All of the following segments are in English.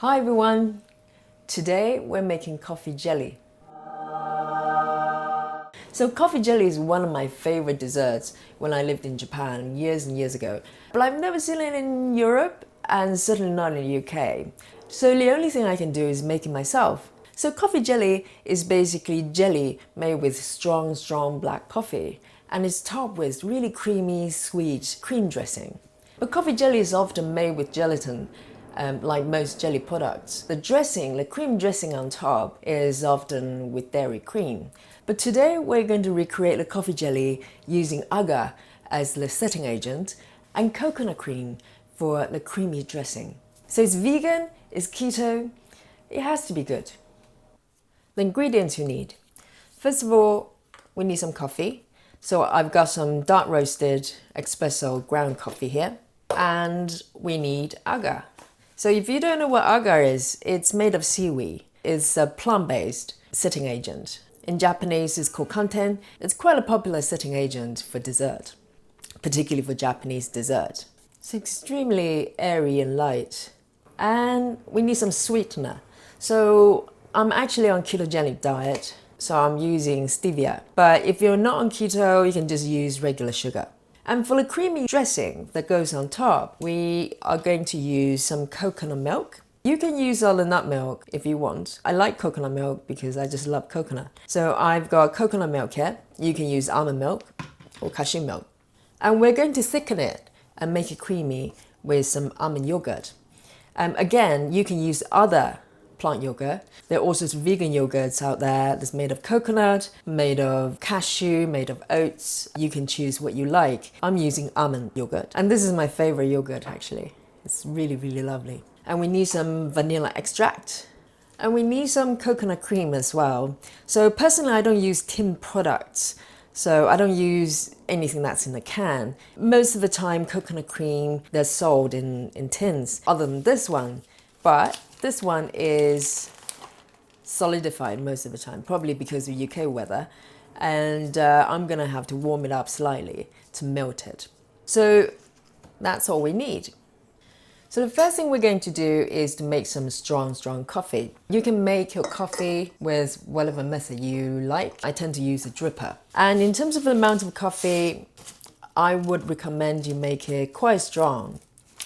Hi everyone! Today we're making coffee jelly. So coffee jelly is one of my favorite desserts when I lived in Japan years and years ago. But I've never seen it in Europe and certainly not in the UK. So the only thing I can do is make it myself. So coffee jelly is basically jelly made with strong black coffee, and it's topped with really creamy, sweet cream dressing. But coffee jelly is often made with gelatin, like most jelly products. The dressing, the cream dressing on top, is often with dairy cream. But today we're going to recreate the coffee jelly using agar as the setting agent and coconut cream for the creamy dressing. So it's vegan, it's keto, it has to be good. The ingredients you need. First of all, we need some coffee. So I've got some dark roasted espresso ground coffee here. And we need agar. So if you don't know what agar is, it's made of seaweed. It's a plant-based setting agent. In Japanese, it's called kanten. It's quite a popular setting agent for dessert, particularly for Japanese dessert. It's extremely airy and light. And we need some sweetener. So I'm actually on ketogenic diet, so I'm using stevia. But if you're not on keto, you can just use regular sugar. And for the creamy dressing that goes on top, we are going to use some coconut milk. You can use all the nut milk if you want. I like coconut milk because I just love coconut. So I've got coconut milk here. You can use almond milk or cashew milk. And we're going to thicken it and make it creamy with some almond yogurt. Again, you can use other plant yogurt. There are also some vegan yogurts out there that's made of coconut, made of cashew, made of oats. You can choose what you like. I'm using almond yogurt. And this is my favorite yogurt actually. It's really lovely. And we need some vanilla extract. And we need some coconut cream as well. So personally, I don't use tin products. So I don't use anything that's in a can. Most of the time, coconut cream, they're sold in tins, other than this one. But this one is solidified most of the time, probably because of UK weather. And I'm gonna have to warm it up slightly to melt it. So that's all we need. So the first thing we're going to do is to make some strong coffee. You can make your coffee with whatever method you like. I tend to use a dripper. And in terms of the amount of coffee, I would recommend you make it quite strong.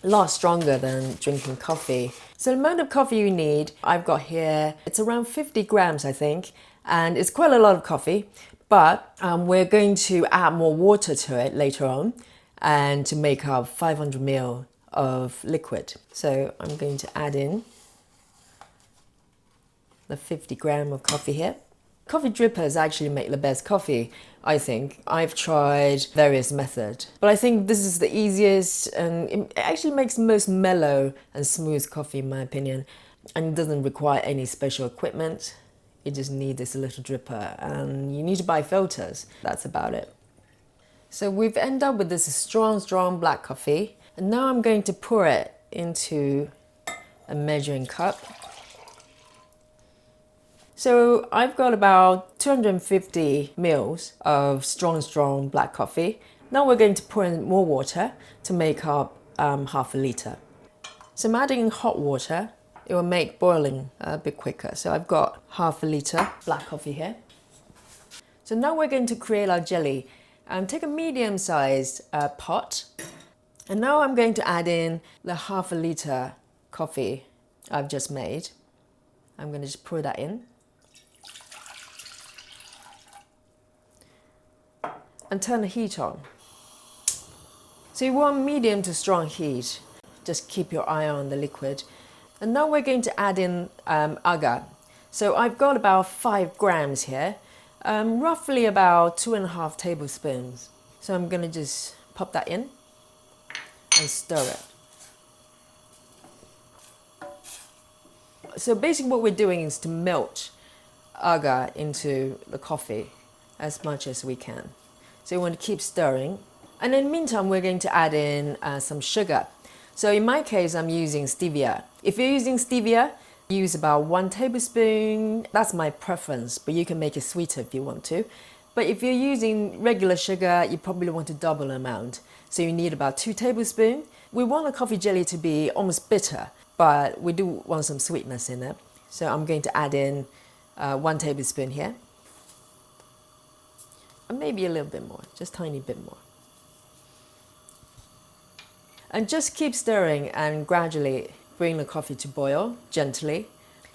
A lot stronger than drinking coffee. So the amount of coffee you need, I've got here, it's around 50 grams, I think, and it's quite a lot of coffee, but we're going to add more water to it later on and to make up 500 ml of liquid. So I'm going to add in the 50 gram of coffee here. Coffee drippers actually make the best coffee, I think. I've tried various methods, but I think this is the easiest and it actually makes the most mellow and smooth coffee in my opinion, and it doesn't require any special equipment. You just need this little dripper and you need to buy filters. That's about it. So we've ended up with this strong black coffee, and now I'm going to pour it into a measuring cup. So I've got about 250 mils of strong black coffee. Now we're going to pour in more water to make up half a liter. So I'm adding hot water. It will make boiling a bit quicker. So I've got half a liter black coffee here. So now we're going to create our jelly. Take a medium-sized pot. And now I'm going to add in the half a liter coffee I've just made. I'm going to just pour that in. And turn the heat on. So you want medium to strong heat. Just keep your eye on the liquid. And now we're going to add in agar. So I've got about 5 grams here, roughly about 2.5 tablespoons. So I'm going to just pop that in and stir it. So basically what we're doing is to melt agar into the coffee as much as we can. So you want to keep stirring. And in the meantime, we're going to add in some sugar. So in my case, I'm using stevia. If you're using stevia, use about 1 tablespoon. That's my preference, but you can make it sweeter if you want to. But if you're using regular sugar, you probably want to double the amount. So you need about 2 tablespoons. We want the coffee jelly to be almost bitter. but we do want some sweetness in it. So I'm going to add in 1 tablespoon here. And maybe a little bit more, just a tiny bit more. And just keep stirring and gradually bring the coffee to boil gently.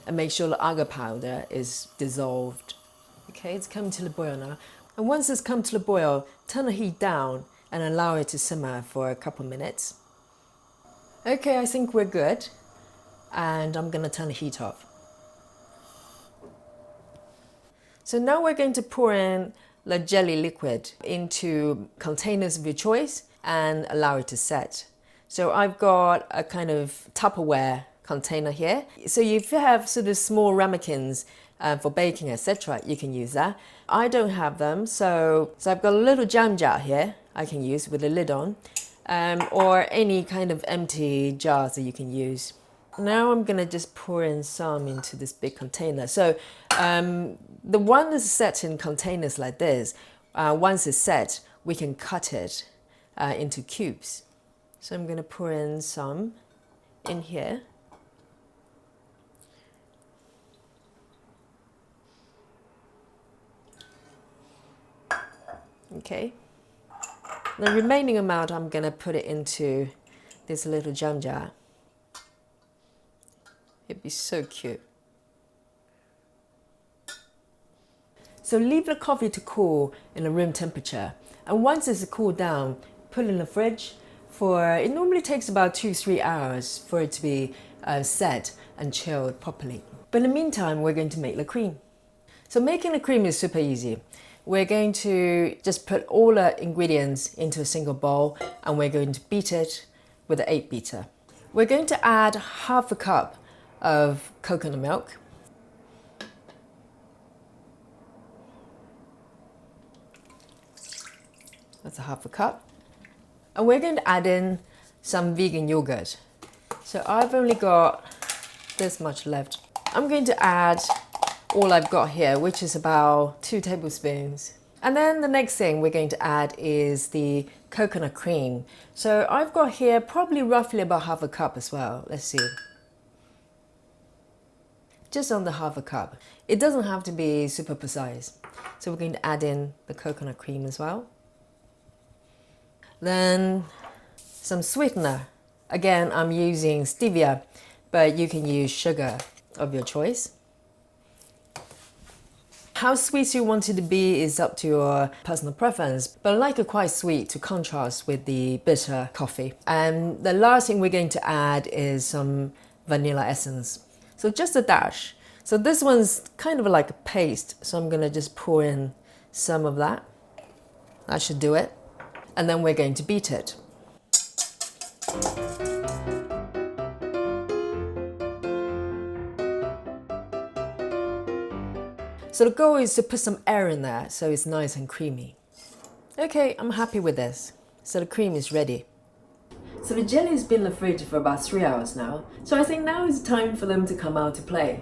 And make sure the agar powder is dissolved. Okay, it's coming to the boil now. And once it's come to the boil, turn the heat down and allow it to simmer for a couple minutes. Okay, I think we're good. And I'm gonna turn the heat off. So now we're going to pour in the jelly liquid into containers of your choice and allow it to set. So I've got a kind of Tupperware container here. So if you have sort of small ramekins for baking, etc., you can use that. I don't have them, so I've got a little jam jar here I can use with a lid on, or any kind of empty jars that you can use. Now I'm gonna just pour in some into this big container. So the one that's set in containers like this, once it's set, we can cut it into cubes. So I'm gonna pour in some in here. Okay. The remaining amount I'm gonna put it into this little jam jar. It'd be so cute. So leave the coffee to cool in a room temperature. And once it's cooled down, put it in the fridge for, it normally takes about 2-3 hours for it to be set and chilled properly. But in the meantime, we're going to make the cream. So making the cream is super easy. We're going to just put all the ingredients into a single bowl and we're going to beat it with an 8 beater. We're going to add half a cup of coconut milk. That's a half a cup. And we're going to add in some vegan yogurt. So I've only got this much left. I'm going to add all I've got here, which is about 2 tablespoons. And then the next thing we're going to add is the coconut cream. So I've got here probably roughly about half a cup as well. Let's see. Just under half a cup. It doesn't have to be super precise. So we're going to add in the coconut cream as well. Then some sweetener. Again, I'm using Stevia, but you can use sugar of your choice. How sweet you want it to be is up to your personal preference, but I like it quite sweet to contrast with the bitter coffee. And the last thing we're going to add is some vanilla essence. So just a dash. So this one's kind of like a paste, so I'm gonna just pour in some of that. That should do it. And then we're going to beat it. So the goal is to put some air in there so it's nice and creamy. Okay, I'm happy with this. So the cream is ready. So the jelly has been in the fridge for about 3 hours now. So I think now is time for them to come out to play.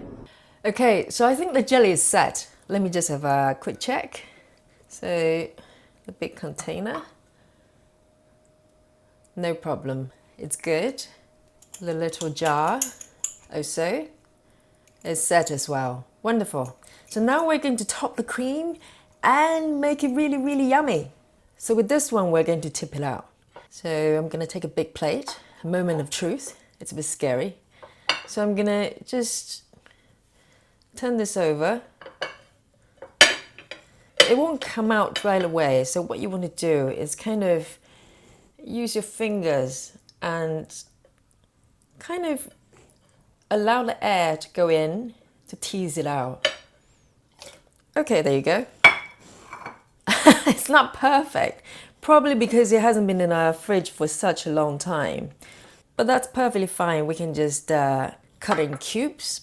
Okay, so I think the jelly is set. Let me just have a quick check. So the big container. No problem, it's good. The little jar also is set as well. Wonderful. So now we're going to top the cream and make it really, really yummy. So with this one, we're going to tip it out. So I'm gonna take a big plate, a moment of truth. It's a bit scary. So I'm gonna just turn this over. It won't come out right away. So what you want to do is kind of use your fingers and kind of allow the air to go in to tease it out. Okay, there you go. It's not perfect, probably because it hasn't been in our fridge for such a long time. But that's perfectly fine. We can just cut it in cubes.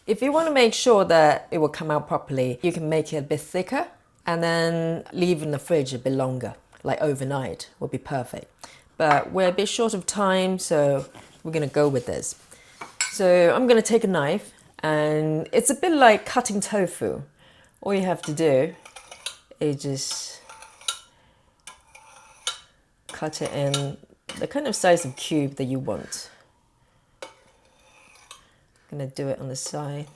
If you want to make sure that it will come out properly, you can make it a bit thicker and then leave in the fridge a bit longer, like overnight would be perfect. But we're a bit short of time, so we're gonna go with this. So I'm gonna take a knife, and it's a bit like cutting tofu. All you have to do is just cut it in the kind of size of cube that you want. gonna do it on the side.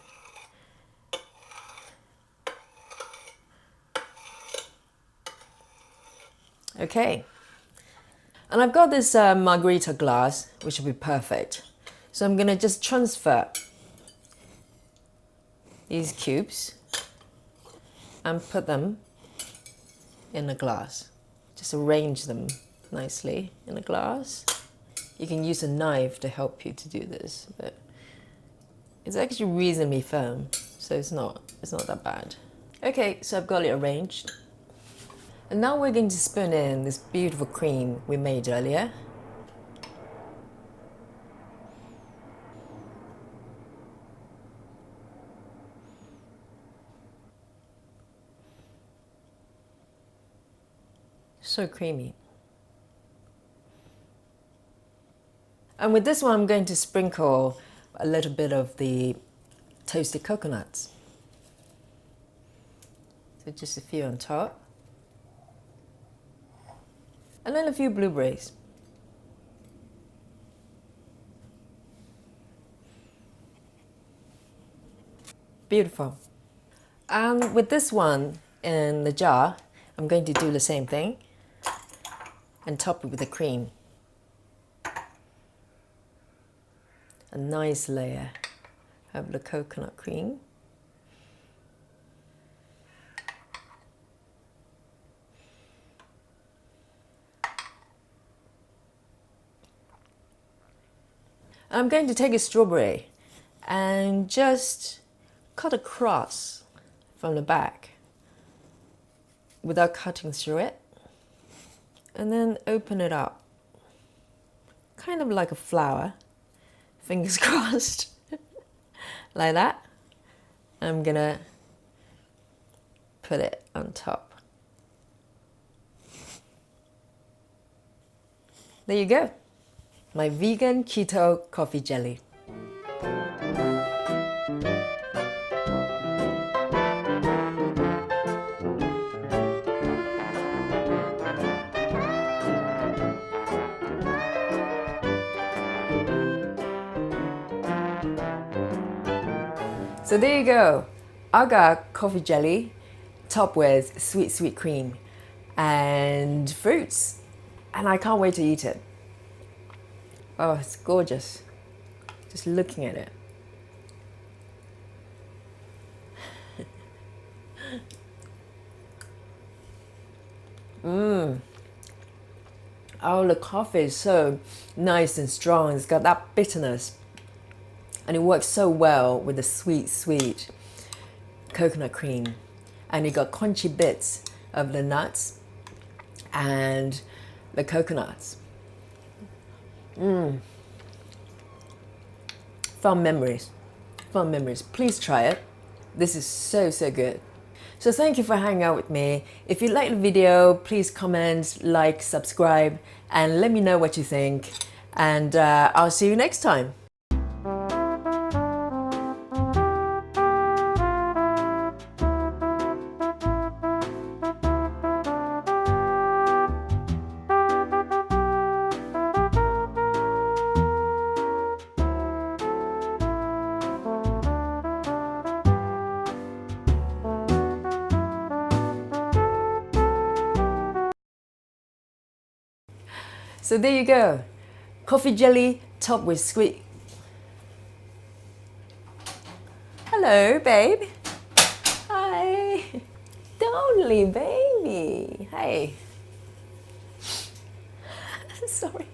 Okay. And I've got this margarita glass, which will be perfect. So I'm gonna just transfer these cubes and put them in a glass. Just arrange them nicely in a glass. You can use a knife to help you to do this, but it's actually reasonably firm, so it's not that bad. Okay, so I've got it arranged. And now we're going to spoon in this beautiful cream we made earlier. So creamy. And with this one, I'm going to sprinkle a little bit of the toasted coconuts. So just a few on top. And then a few blueberries. Beautiful. And with this one in the jar, I'm going to do the same thing and top it with the cream. A nice layer of the coconut cream. I'm going to take a strawberry and just cut across from the back without cutting through it, and then open it up, kind of like a flower, fingers crossed, like that. I'm gonna put it on top. There you go, my vegan keto coffee jelly. So there you go, Agar coffee jelly topped with sweet, sweet cream and fruits. And I can't wait to eat it. Oh, it's gorgeous. Just looking at it. Oh, the coffee is so nice and strong. It's got that bitterness. And it works so well with the sweet, sweet coconut cream. And you got crunchy bits of the nuts and the coconuts. Fun memories. Fun memories. Please try it. This is so, so good. So thank you for hanging out with me. If you like the video, please comment, like, subscribe, and let me know what you think. And I'll see you next time. So there you go, coffee jelly topped with sweet. Hello, babe. Hi. Totally, baby. Hey. Sorry.